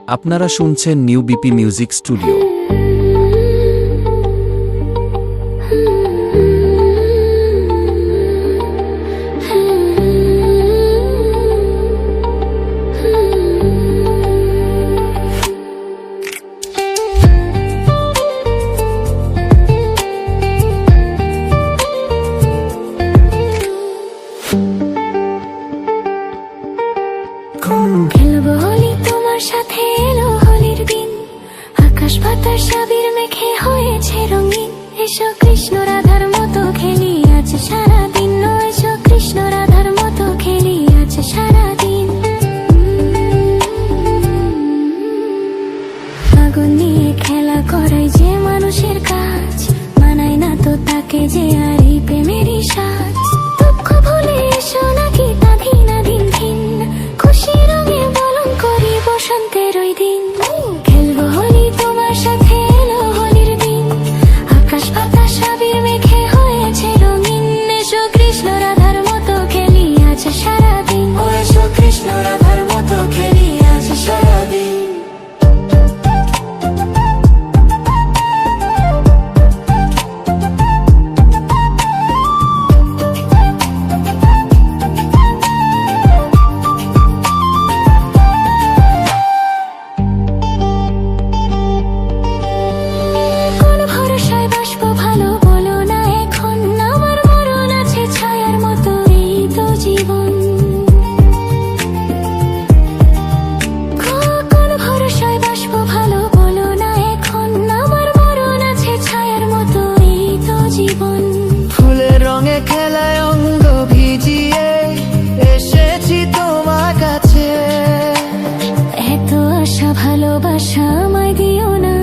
আপনারা শুনছেন new BP music studio. খেলবো হোলি তোমার সাথে, এলো হোলির দিন। আকাশ বাতাস আবির মেখে হয়েছে রঙিন। এসো কৃষ্ণ রাধার মতো খেলি আজ সারাদিন। এসো কৃষ্ণ রাধার মতো খেলি আজ সারাদিন। আগুন নিয়ে খেলা করাই যে মানুষের কাজ, মানায় না তো তাকে যে আর এই প্রেমেরই সাজ। দুঃখ ভুলে এসো নাকি দিন দিন, খুশি রঙে বলন করি বসন্তের ওই দিন। খেলবো হোলি তোমার সাথে, এলো হোলির দিন। আকাশ বাতাস আবির মেখে হয়েছে রঙিন। এসো কৃষ্ণ রাধার মতো খেলি আজ সারাদিন। এসো কৃষ্ণ রাধার মতো খেলি আজ সারাদিন। ফুলের রঙে খেলায় অঙ্গ ভিজিয়ে এসেছি তোমার কাছে। এত আশা ভালোবাসা আমায় দিও না,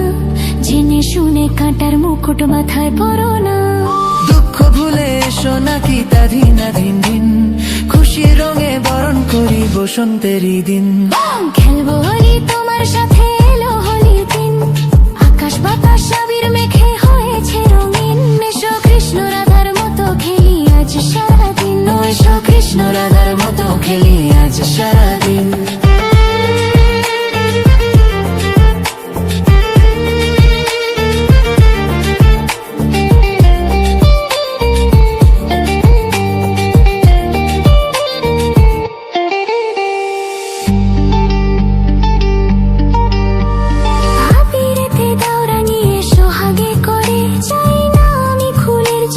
জেনে শুনে কাঁটার মুকুট মাথায় পরো না। দুঃখ ভুলে এসো নাকি দিন দিন, খুশি রঙে বরণ করি বসন্তেরই দিন। খেলবো হোলি তোমার সাথে, এলো হোলির দিন। আকাশ বাতাস আবির মেখে হয়েছে রঙিন। এসো কৃষ্ণ রাধার মতো খেলি আজ সারাদিন। এসো কৃষ্ণ রাধার মতো খেলি আজ সারাদিন।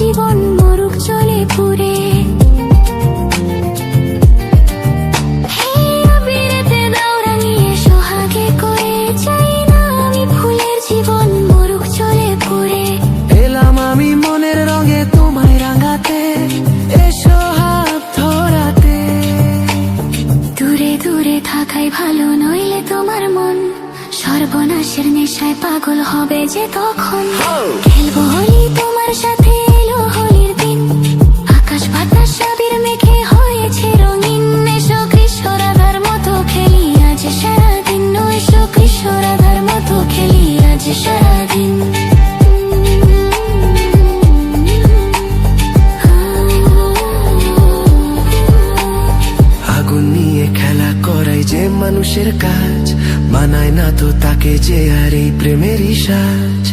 জীবন মরুক চলে পুরে, আবিরেতে দাও রাঙিয়ে সোহাগে করে। চাই না আমি ফুলের জীবন মরুক চলে পুরে। এলাম আমি মনের রঙে তোমায় রাঙাতে, এসো হাত ধরাতে। দূরে দূরে থাকাই ভালো, নইলে তোমার মন সর্বনাশের নেশায় পাগল হবে যে তখন। খেলবো হোলি তোমার সাথে, এলো হোলির দিন। আকাশ বাতাস আবির মেখে হয়েছে রঙিন। এসো কৃষ্ণ রাধার মতো খেলি আজ সারাদিন। এসো কৃষ্ণ রাধার মতো খেলি আজ সারাদিন। আগুন নিয়ে খেলা করাই যে মানুষের কাজ, মানায় না তো তাকে যে আর এই প্রেমেরই সাজ।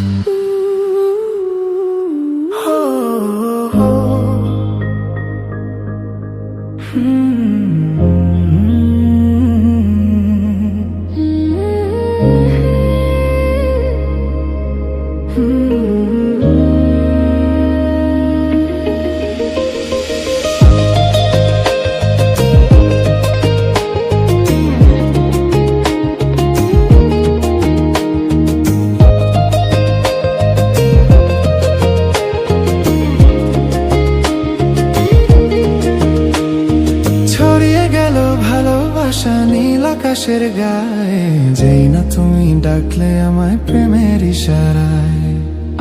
নীল আকাশের গায়ে, যেই না তুমি ডাকলে আমায় প্রেমের ইশারায়।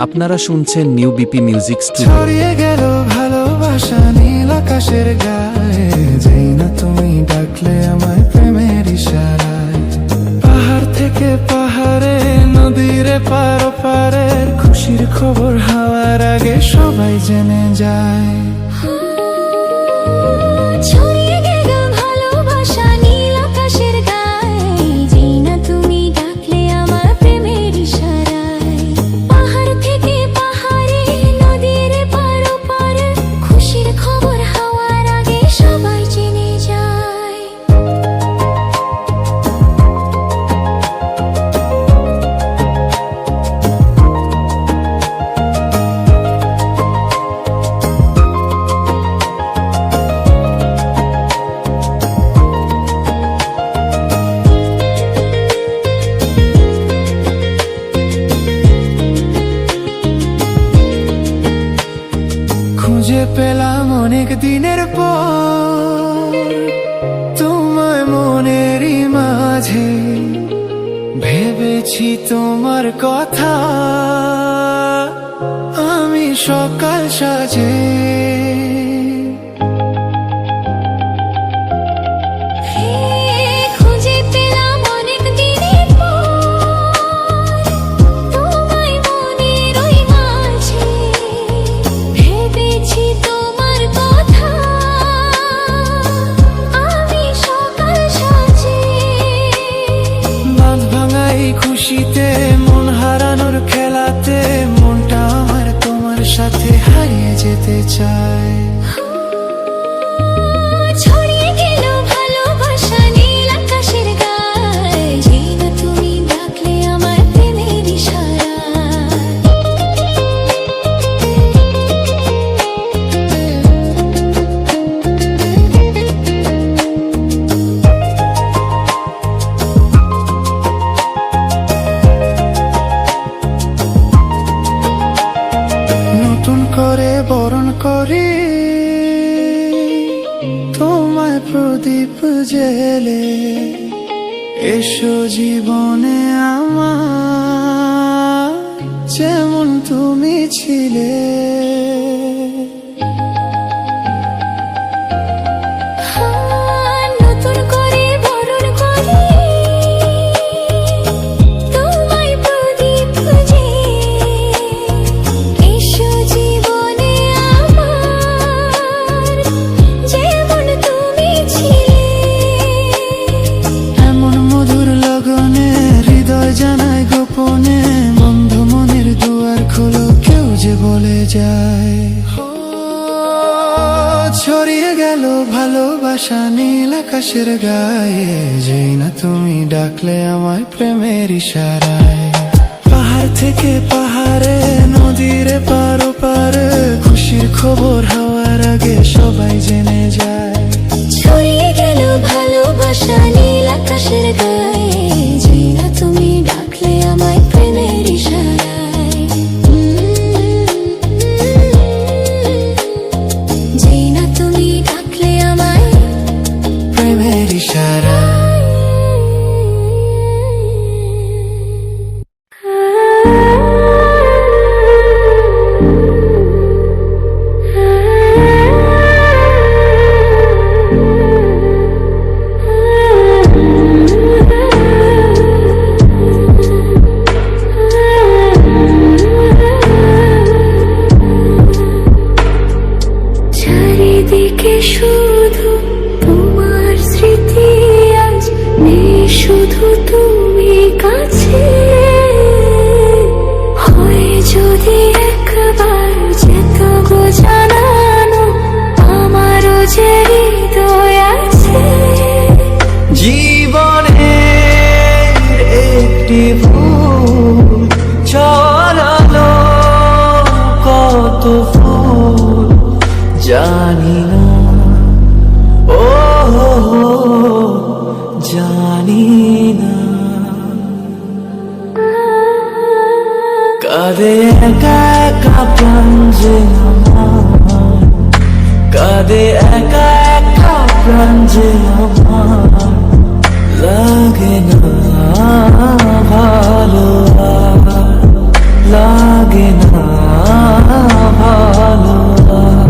আপনারা শুনছেন নিউ বিপি মিউজিক স্টুডিও। ছড়িয়ে গেল ভালোবাসা নীল আকাশের গায়ে, যেই না তুমি ডাকলে আমায় প্রেমের ইশারায়। পাহাড় থেকে পাহাড়ে, নদীর পার পারের খুশির খবর হাওয়ার আগে সবাই জেনে যায়। ছড়িয়ে গেল ভালোবাসা নীল আকাশের গায়ে, যেই না তুমি ভেবেছি তোমার কথা আমি সকাল সাজে খুঁজে পেলাম অনেক দিনের পর তোমায় মনের ওই মাঝে ভেবেছি তোমার কথা আমি সকাল সাজে বাঁধ ভাঙাই খুশিতে মন হারানোর খেলাতে মনটা আমার তোমার সাথে হারিয়ে যেতে চায় ছড়িয়ে গেল ভালোবাসা নীল আকাশের গায়ে যেই না তুমি ডাকলে আমার প্রেমের ইশারায় নতুন করে বরণ করি তোমায় প্রদীপ জেলে এসো জীবনে আমার যেমন তুমি ছিলে নতুন করে বরণ করি তোমায় প্রদীপ জেলে এসো জীবনে আমার যেমন তুমি ছিলে এমন মধুর লগনে হৃদয় জানায় গোপনে বন্ধ মনের দুয়ার খোলো কেউ যে বলে যায় ছড়িয়ে গেল ভালোবাসা নীল আকাশের গায়ে যেই না তুমি ডাকলে আমায় প্রেমের ইশারায় পাহাড় থেকে পাহাড়ে নদীর পার পারে খুশির খবর হওয়ার আগে সবাই জেনে যায় ছড়িয়ে গেল ভালোবাসা নীল আকাশের গায়ে যেই না তুমি ডাকলে আমায় প্রেমের ইশারায় যেই না তুমি ডাকলে আমায় প্রেমের ইশারায় চারিদিকে শুধু তোমার স্মৃতি আজ নেই শুধু তুমি কাছে হয় যদি একবার যেত গো জানানো আমারও যে হৃদয় আছে জীবনে একটি ভুল ছড়ালো কত ফুল জানি না ও জানি না কাঁদে একা একা প্রাণ যে আমার কাঁদে একা একা প্রাণ যে আমার লাগে না ভালো আর লাগে না ভালো আর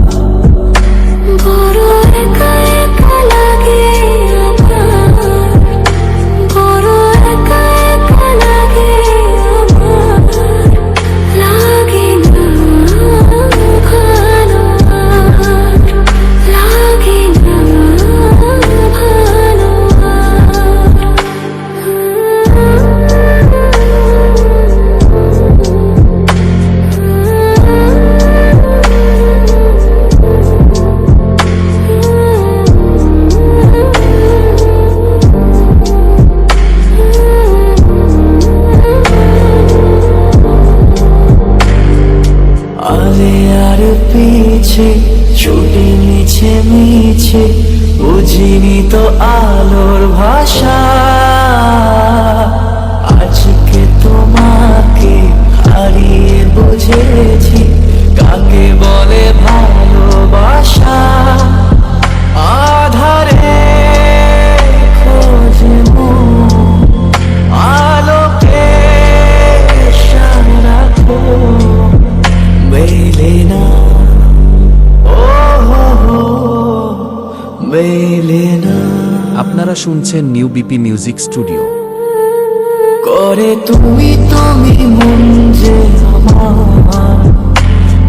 বড় একা একা লাগে আমার বড় একা একা লাগে আমার লাগে না ভালো আর লাগে না ভালো আর শুনছেন নিউ বিপি মিউজিক স্টুডিও। করে তুমি তুমি মন যে আমার,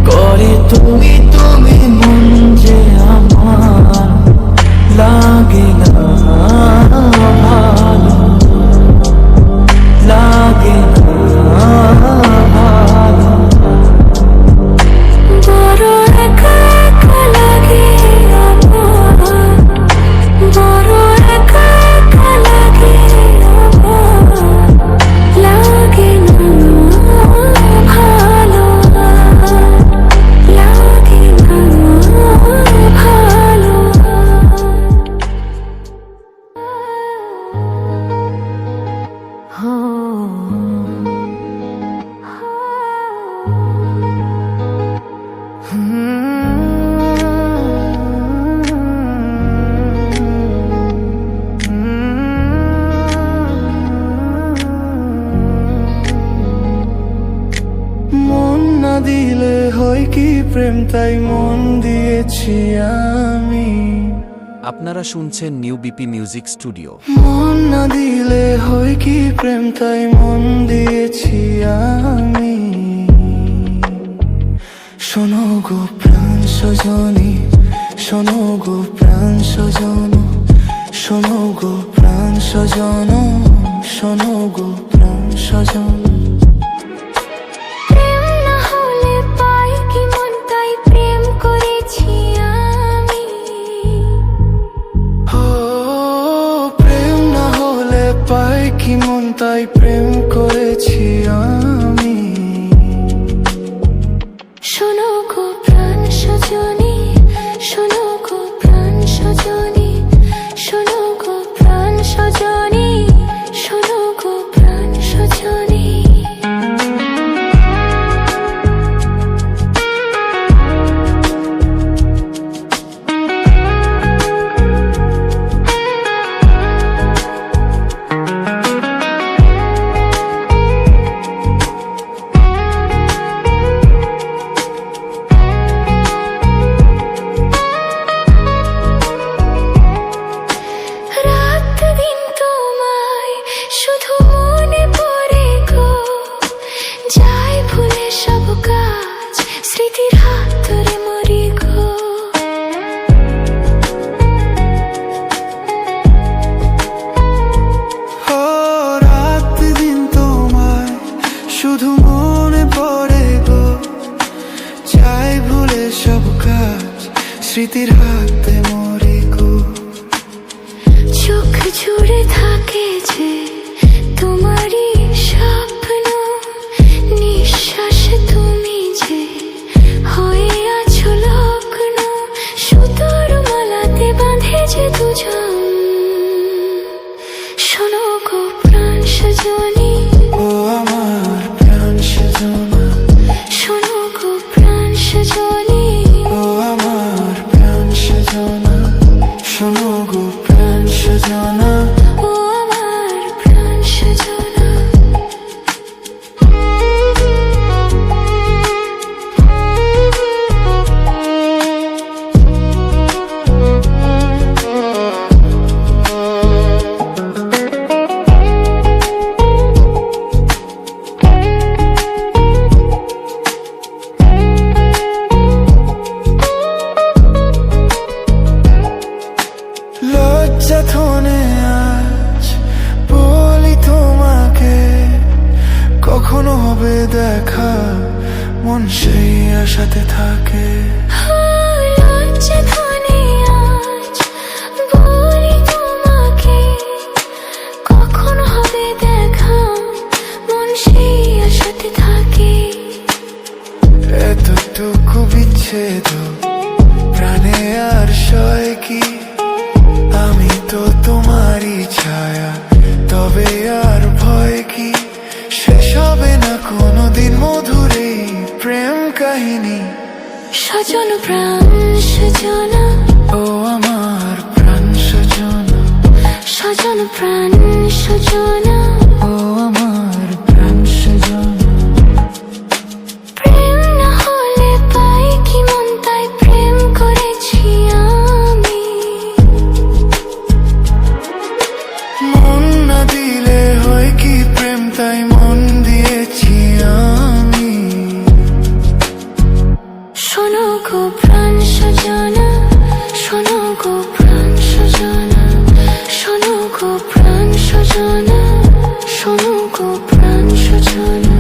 করে তুমি তুমি মন যে আমার, লাগে না ভালো, লাগে না ভালো। বড় একা একা লাগে আমার, বড় একা একা লাগে আমার, লাগে না ভালো, লাগে না ভালো। মন না দিলে হয় কি প্রেম, তাই মন দিয়েছি আমি। আপনারা শুনছেন নিউ বিপি মিউজিক স্টুডিও। মন না দিলে হয় কি প্রেম, তাই মন দিয়েছি আমি। শোনো গো প্রাণ সজনী, শোনো গো প্রাণ সজন, শোনো গো প্রাণ সজন, শোনো গো প্রাণ সজন। প্রেম না হলে পাই কি মন, তাই প্রেম করেছি আমি। ও প্রেম না হলে পাই কি মন, তাই প্রেম করেছি আমি। শোনো গো প্রাণ সজনী, শোনো গো প্রাণ সজনী, শোনো গো প্রাণ সজনী, শোনো গো প্রাণ সজনী। রাত দিন তোমায় শুধু মনে পড়ে গো, যাই ভুলে সব কাজ, স্মৃতির হাত ধরে মরি গো। ও রাত দিন তোমায় শুধু মনে পড়ে গো, চাই ভুলে সব কাজ, স্মৃতির হাতে মরে গো। চোখ জুড়ে থাকে যে তোমারই স্বপ্ন, নিঃশ্বাসে তুমি যে হয়ে আছো লগ্ন, সুতোর মালাতে বাঁধে যে দুজন। শোনো গো প্রাণ সজনী, ও আমার প্রাণ সজনা, শোনো গো প্রাণ সজনী, ও আমার প্রাণ সজনা, শোনো গো প্রাণ সজনা। ও আমার প্রাণ সজনা। লজ্জা থনে আজ বলি তোমাকে, কখনো হবে দেখা, মন সেই আশাতে থাকে। লজ্জা ধনে আজ বলি তোমাকে, কখন হবে দেখা, মন সেই আশাতে থাকে। এতটুকু বিচ্ছেদ প্রাণে আর সয় কি, আমি তো তোমারই ছায়া, তবে আর ভয় কি, শেষ হবে না কোনোদিন মধুর এই প্রেম কাহিনী। সজন প্রাণ সজনা, ও আমার প্রাণ সজনা, সজন প্রাণ সজনা, ও আমার প্রাণ সজনা। প্রেম না হলে পাই কি মন, তাই প্রেম করেছি আমি। সজনা শোনো গো প্রাণ সজনা শোনো গো প্রাণ সজনা শোনো গো প্রাণ সজনা